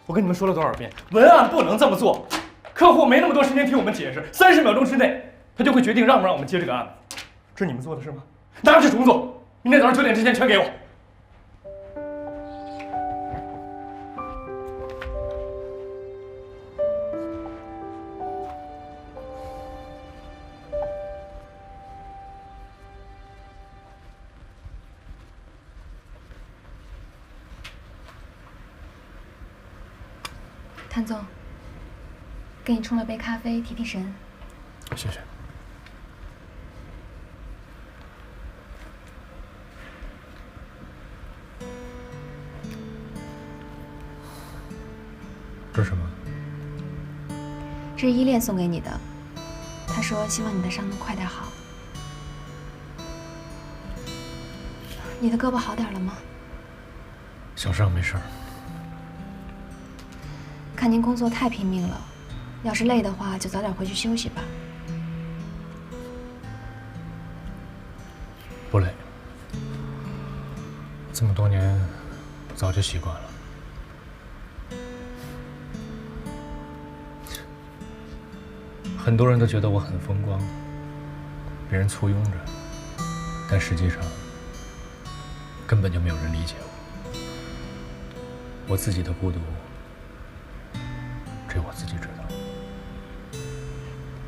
我跟你们说了多少遍，文案不能这么做。客户没那么多时间听我们解释，30秒钟之内，他就会决定让不让我们接这个案子。这是你们做的是吗？哪有这种工作？明天早上9点之前全给我。谭总，给你冲了杯咖啡提提神。谢谢。这是什么？这是依恋送给你的，他说希望你的伤能快点好。你的胳膊好点了吗？小伤没事儿。看您工作太拼命了，要是累的话，就早点回去休息吧。不累，这么多年，早就习惯了。很多人都觉得我很风光，别人簇拥着，但实际上根本就没有人理解我。我自己的孤独，只有我自己知道。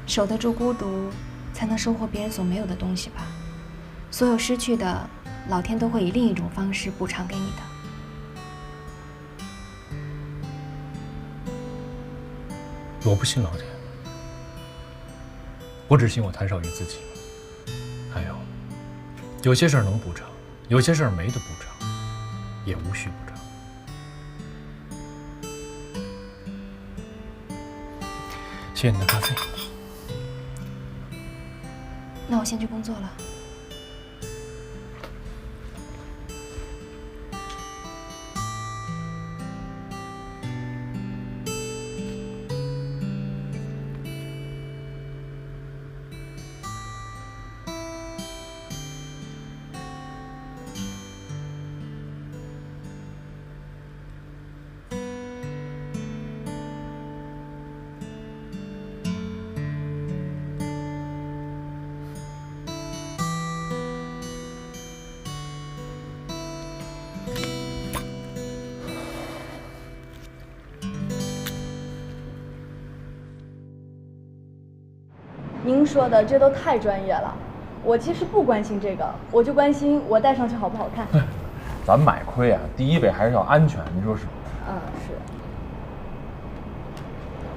守得住孤独，才能收获别人所没有的东西吧。所有失去的，老天都会以另一种方式补偿给你的。我不信老天，我只信我谭少宇自己。还有些事儿能补偿，有些事儿没得补偿，也无需补偿。谢谢你的咖啡。那我先去工作了。您说的这都太专业了，我其实不关心这个，我就关心我戴上去好不好看。咱买亏啊，第一位还是要安全，你说是？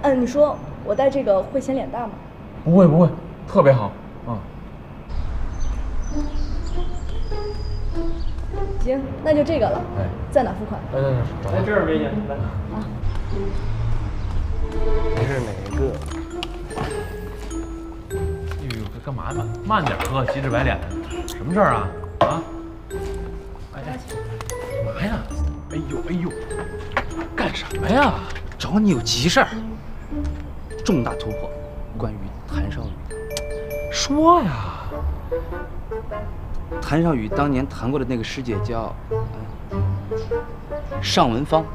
是。你说我戴这个会显脸大吗？不会，特别好。行，那就这个了。哎，在哪付款？来这儿，美女，来。啊。你是哪个？干嘛呢？慢点喝，急赤白脸的，什么事儿啊？啊？哎，干嘛呀？哎呦，干什么呀？找你有急事儿，重大突破，关于谭少宇。说呀。谭少宇当年谈过的那个师姐叫尚文芳，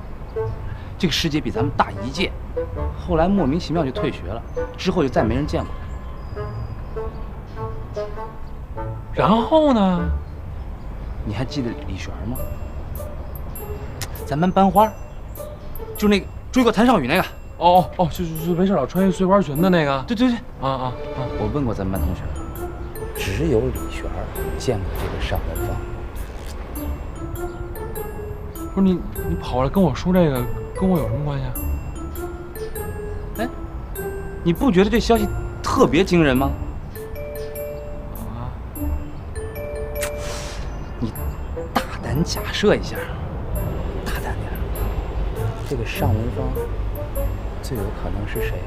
这个师姐比咱们大1届，后来莫名其妙就退学了，之后就再没人见过。然后呢？你还记得李璇吗？咱班班花，就那个追过谭少宇那个。哦，就是没事老穿一碎花裙的那个。对。啊！我问过咱们班同学，只有李璇见过这个尚文芳。不是你跑来跟我说这个，跟我有什么关系啊？哎，你不觉得这消息特别惊人吗？咱假设一下，大胆点，这个尚文芳最有可能是谁？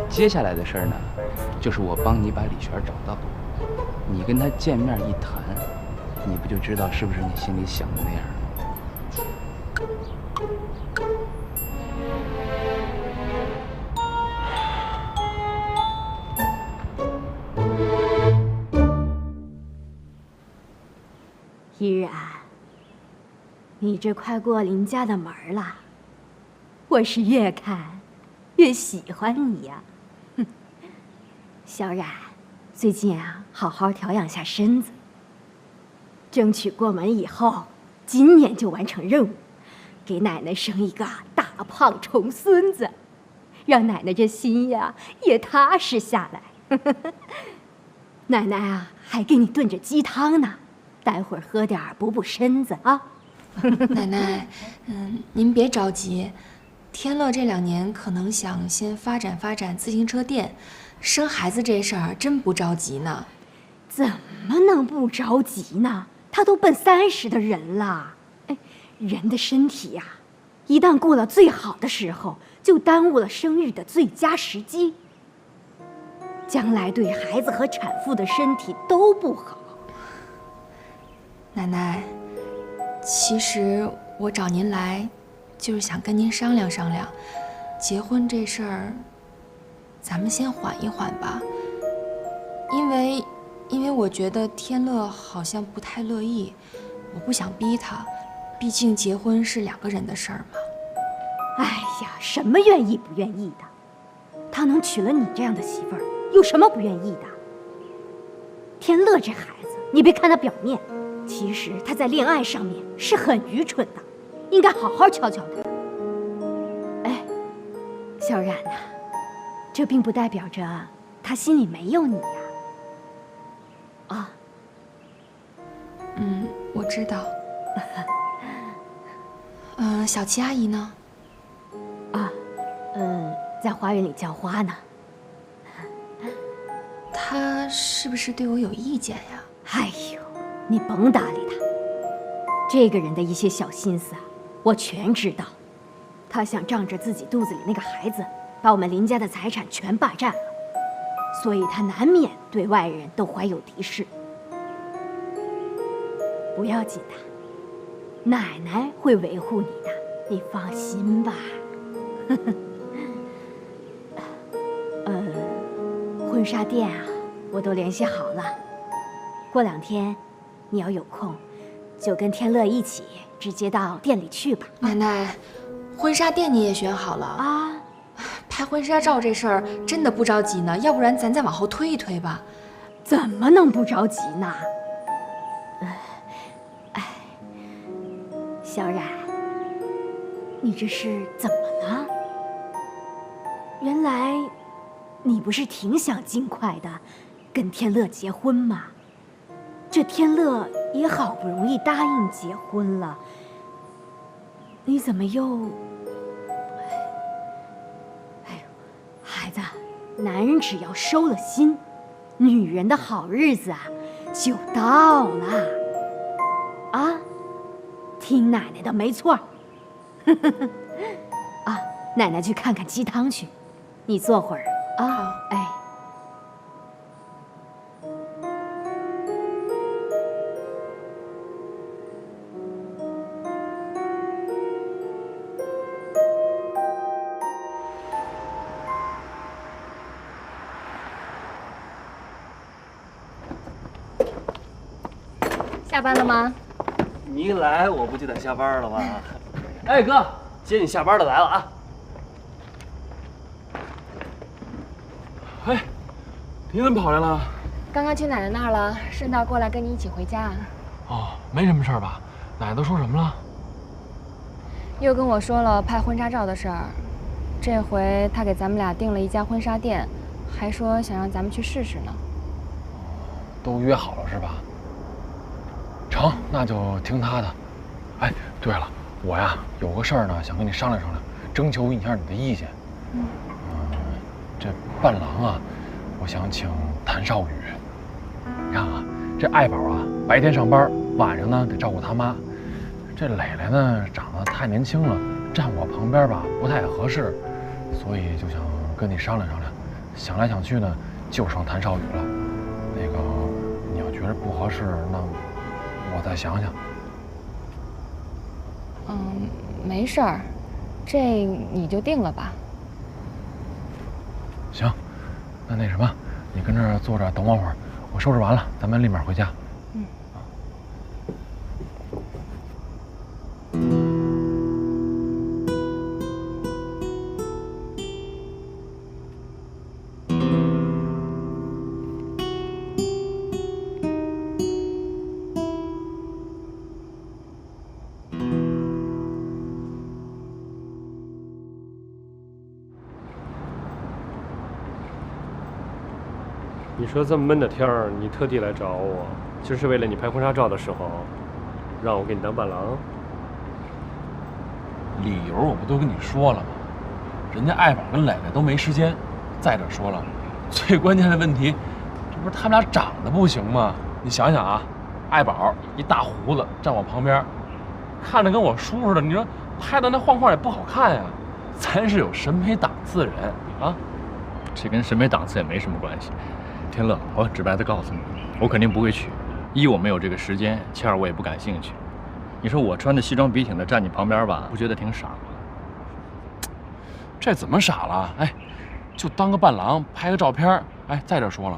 接下来的事儿呢，就是我帮你把李璇找到，你跟他见面一谈，你不就知道是不是你心里想的那样了？依然，你这快过林家的门了，我是越看越喜欢你呀。哼，小冉，最近啊，好好调养下身子，争取过门以后，今年就完成任务，给奶奶生一个大胖重孙子，让奶奶这心呀也踏实下来。奶奶啊，还给你炖着鸡汤呢。待会儿喝点补补身子啊，奶奶，您别着急，天乐这2年可能想先发展自行车店，生孩子这事儿真不着急呢。怎么能不着急呢？他都奔30的人了，哎，人的身体呀，一旦过了最好的时候，就耽误了生育的最佳时机，将来对孩子和产妇的身体都不好。奶奶，其实我找您来，就是想跟您商量商量，结婚这事儿，咱们先缓一缓吧。因为我觉得天乐好像不太乐意，我不想逼他，毕竟结婚是2个人的事儿嘛。哎呀，什么愿意不愿意的？他能娶了你这样的媳妇儿，有什么不愿意的？天乐这孩子，你别看他表面。其实他在恋爱上面是很愚蠢的，应该好好教教他。哎，小冉呐，这并不代表着他心里没有你呀。啊，我知道。小齐阿姨呢？啊，在花园里浇花呢。她是不是对我有意见呀？哎呦！你甭搭理他，这个人的一些小心思啊，我全知道。他想仗着自己肚子里那个孩子，把我们林家的财产全霸占了，所以他难免对外人都怀有敌视。不要紧的，奶奶会维护你的，你放心吧。婚纱店啊，我都联系好了，过2天。你要有空，就跟天乐一起直接到店里去吧。奶奶，婚纱店你也选好了啊？拍婚纱照这事儿真的不着急呢，要不然咱再往后推一推吧。怎么能不着急呢？小冉，你这是怎么了？原来你不是挺想尽快的跟天乐结婚吗？这天乐也好不容易答应结婚了，你怎么又……哎呦，孩子，男人只要收了心，女人的好日子啊就到了。啊，听奶奶的没错。啊，奶奶去看看鸡汤去，你坐会儿啊。哎。下班了吗？你一来，我不就得下班了吗？哎，哥，接你下班的来了啊！哎，你怎么跑来了？刚刚去奶奶那儿了，顺道过来跟你一起回家。哦，没什么事儿吧？奶奶都说什么了？又跟我说了拍婚纱照的事儿，这回她给咱们俩订了一家婚纱店，还说想让咱们去试试呢。都约好了是吧？成，那就听他的。哎，对了，我呀有个事儿呢，想跟你商量商量，征求一下你的意见。这伴郎啊，我想请谭少宇。你看啊，这爱宝啊，白天上班，晚上呢得照顾他妈。这磊磊呢，长得太年轻了，站我旁边吧不太合适，所以就想跟你商量商量。想来想去呢，就剩谭少宇了。那个，你要觉得不合适，那我再想想。没事儿，这你就定了吧。行，那什么，你跟这儿坐着等我会儿，我收拾完了，咱们立马回家。你说这么闷的天儿，你特地来找我，就是为了你拍婚纱照的时候，让我给你当伴郎？理由我不都跟你说了吗？人家爱宝跟磊磊都没时间。再者说了，最关键的问题，这不是他们俩长得不行吗？你想想啊，爱宝一大胡子站我旁边，看着跟我叔似的，你说拍的那晃晃也不好看呀。咱是有审美档次的人啊，这跟审美档次也没什么关系。天乐，我直白的告诉你，我肯定不会娶。一，我没有这个时间；其二，我也不感兴趣。你说我穿着西装笔挺的站你旁边吧，不觉得挺傻吗？这怎么傻了？哎，就当个伴郎，拍个照片。哎，再者说了，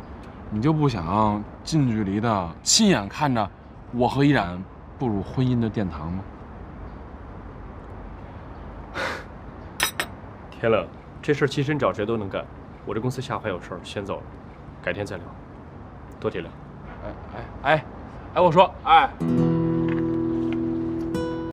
你就不想近距离的亲眼看着我和依然步入婚姻的殿堂吗？天乐，这事儿其实你找谁都能干。我这公司下午还有事儿，先走了，改天再聊，多体谅。哎，我说，哎。